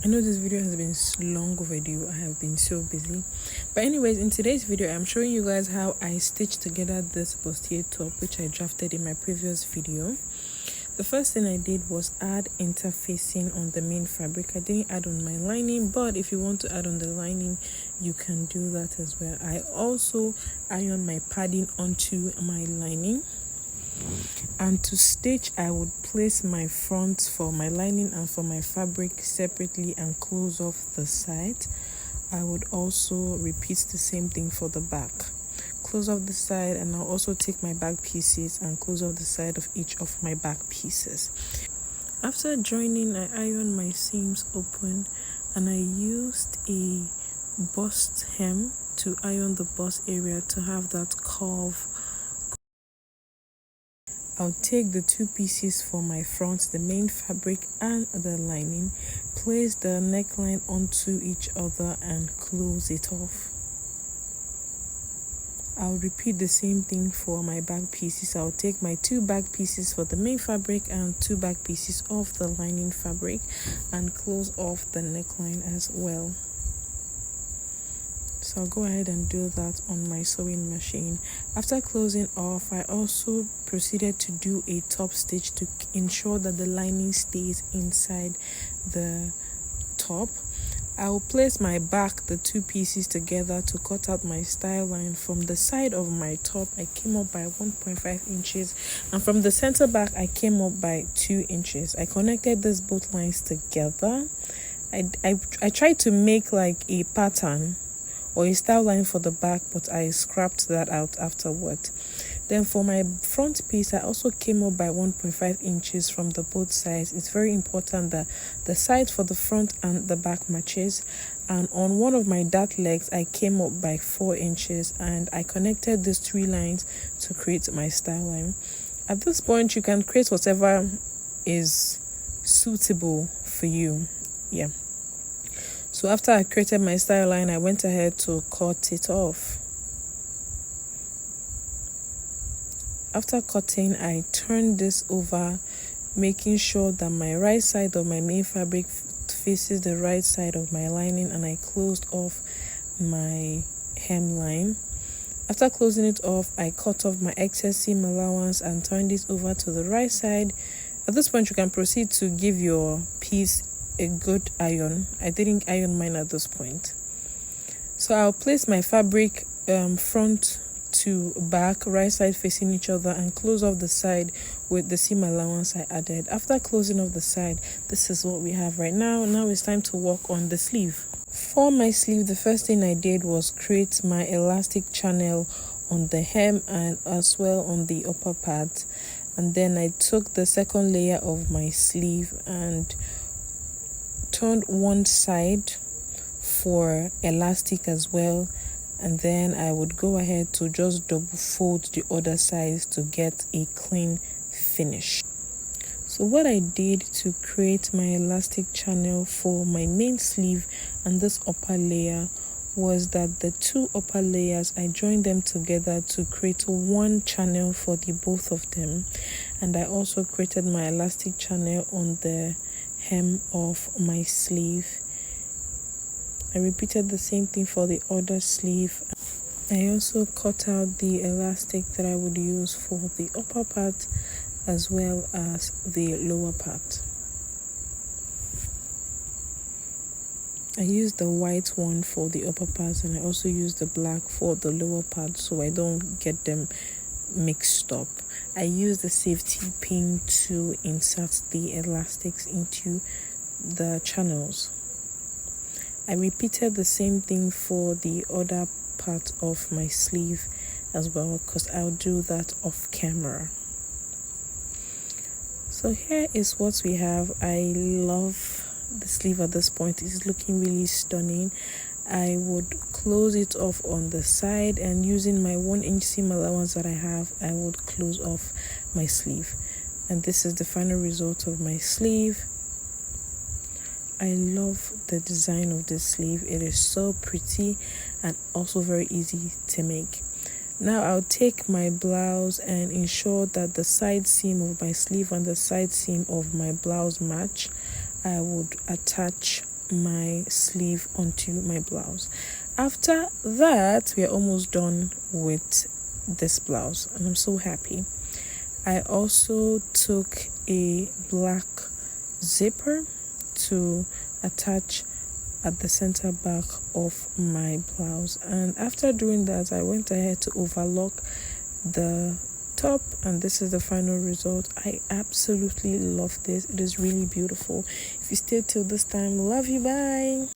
I know this video has been long overdue. I have been so busy. But anyways, in today's video, I'm showing you guys how I stitched together this bustier top, which I drafted in my previous video. The first thing I did was add interfacing on the main fabric. I didn't add on my lining, but if you want to add on the lining, you can do that as well. I also ironed my padding onto my lining. And to stitch, I would place my front for my lining and for my fabric separately and close off the side. I would also repeat the same thing for the back. Close off the side, and I'll also take my back pieces and close off the side of each of my back pieces. After joining, I ironed my seams open and I used a bust hem to iron the bust area to have that curve. I'll take the two pieces for my front, the main fabric and the lining, place the neckline onto each other and close it off. I'll repeat the same thing for my back pieces. I'll take my two back pieces for the main fabric and two back pieces of the lining fabric and close off the neckline as well. So I'll go ahead and do that on my sewing machine. After closing off, I also proceeded to do a top stitch to ensure that the lining stays inside the top. I will place my back, the two pieces together, to cut out my style line. From the side of my top, I came up by 1.5 inches, and from the center back, I came up by 2 inches. I connected these both lines together. I tried to make like a pattern or a style line for the back, but I scrapped that out afterward. Then for my front piece, I also came up by 1.5 inches from the both sides. It's very important that the side for the front and the back matches. And on one of my dart legs, I came up by 4 inches, and I connected these 3 lines to create my style line. At this point, you can create whatever is suitable for you. Yeah. So after I created my style line, I went ahead to cut it off. After cutting, I turned this over, making sure that my right side of my main fabric faces the right side of my lining, and I closed off my hemline. After closing it off, I cut off my excess seam allowance and turned it over to the right side. At this point, you can proceed to give your piece a good iron. I didn't iron mine at this point. So I'll place my fabric front to back, right side facing each other, and close off the side with the seam allowance I added. After closing off the side, this is what we have right now. Now it's time to work on the sleeve. For my sleeve, the first thing I did was create my elastic channel on the hem and as well on the upper part. And then I took the second layer of my sleeve and turned one side for elastic as well, and then I would go ahead to just double fold the other sides to get a clean finish. So what I did to create my elastic channel for my main sleeve and this upper layer was that the two upper layers, I joined them together to create one channel for the both of them, and I also created my elastic channel on the hem of my sleeve. I repeated the same thing for the other sleeve. I also cut out the elastic that I would use for the upper part as well as the lower part. I used the white one for the upper part, and I also used the black for the lower part so I don't get them mixed up. I used the safety pin to insert the elastics into the channels. I repeated the same thing for the other part of my sleeve as well, because I'll do that off camera. So here is what we have. I love the sleeve at this point. It's looking really stunning. I would close it off on the side, and using my 1 inch seam allowance that I have, I would close off my sleeve. And this is the final result of my sleeve. I love the design of this sleeve. It is so pretty and also very easy to make. Now I'll take my blouse and ensure that the side seam of my sleeve and the side seam of my blouse match. I would attach my sleeve onto my blouse. After that, we are almost done with this blouse, and I'm so happy. I also took a black zipper to attach at the center back of my blouse, and after doing that, I went ahead to overlock the top, and this is the final result. I absolutely love this. It is really beautiful. If you stayed till this time, love you, bye.